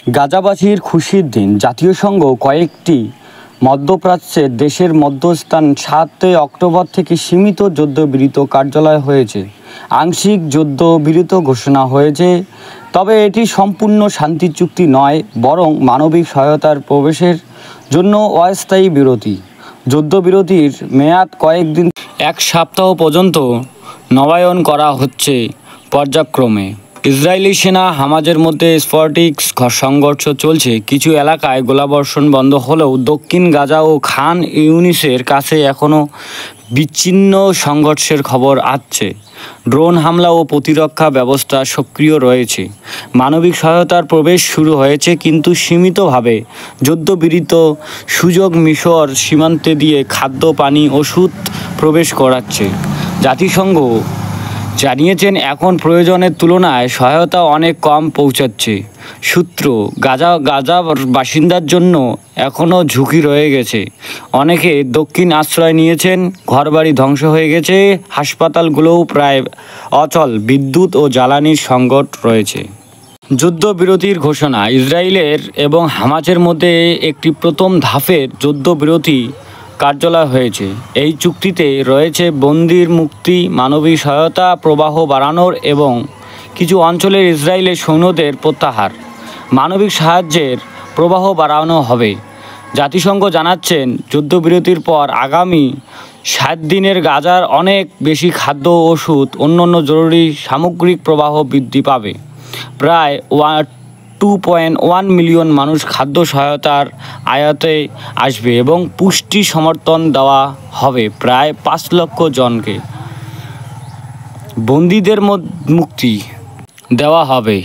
গাজাবাসীর খুশির দিন। জাতীয় সংঘ কয়েকটি মধ্যপ্রাচ্যের দেশের মধ্যস্থান 7 অক্টোবর থেকে সীমিত যুদ্ধবিরতি কার্যকর হয়েছে। আংশিক যুদ্ধবিরতি ঘোষণা হয়েছে, তবে এটি সম্পূর্ণ শান্তি চুক্তি নয়, বরং মানবিক সহায়তার প্রবেশের জন্য অস্থায়ী বিরতি। যুদ্ধবিরতির মেয়াদ কয়েকদিন 1 সপ্তাহ পর্যন্ত নবায়ন করা হচ্ছে পর্যায়ক্রমে। ইসরায়েলি সেনা হামাজের মধ্যে স্ফটিক সংঘর্ষ চলছে। কিছু এলাকায় গোলাবর্ষণ বন্ধ হলেও দক্ষিণ গাজা ও খান ইউনিসের কাছে এখনও বিচ্ছিন্ন সংঘর্ষের খবর আসছে। ড্রোন হামলা ও প্রতিরক্ষা ব্যবস্থা সক্রিয় রয়েছে। মানবিক সহায়তার প্রবেশ শুরু হয়েছে, কিন্তু সীমিতভাবে। যুদ্ধবিরতি সুযোগ মিশর সীমান্তে দিয়ে খাদ্য, পানি, ওষুধ প্রবেশ করাচ্ছে। জাতিসংঘ জানিয়েছেন এখন প্রয়োজনের তুলনায় সহায়তা অনেক কম পৌঁছাচ্ছে। সূত্র, গাজা বাসিন্দার জন্য এখনও ঝুঁকি রয়ে গেছে। অনেকে দক্ষিণ আশ্রয় নিয়েছেন, ঘরবাড়ি ধ্বংস হয়ে গেছে, হাসপাতালগুলোও প্রায় অচল, বিদ্যুৎ ও জ্বালানির সংকট রয়েছে। যুদ্ধবিরতির ঘোষণা। ইসরায়েলের এবং হামাসের মধ্যে একটি প্রথম ধাপের যুদ্ধবিরতি কার্যকর হয়েছে। এই চুক্তিতে রয়েছে বন্দির মুক্তি, মানবিক সহায়তা প্রবাহ বাড়ানোর এবং কিছু অঞ্চলের ইসরায়েলের সৈন্যদের প্রত্যাহার। মানবিক সাহায্যের প্রবাহ বাড়ানো হবে। জাতিসংঘ জানাচ্ছেন যুদ্ধবিরতির পর আগামী 7 দিনের গাজার অনেক বেশি খাদ্য, ওষুধ, অন্যান্য জরুরি সামগ্রিক প্রবাহ বৃদ্ধি পাবে। প্রায় 2.1 মিলিয়ন মানুষ খাদ্য সহায়তার আয়াতে আসবে এবং পুষ্টি সমর্থন দেওয়া হবে প্রায় 5 লক্ষ জনকে। বন্দীদের মুক্তি দেওয়া হবে।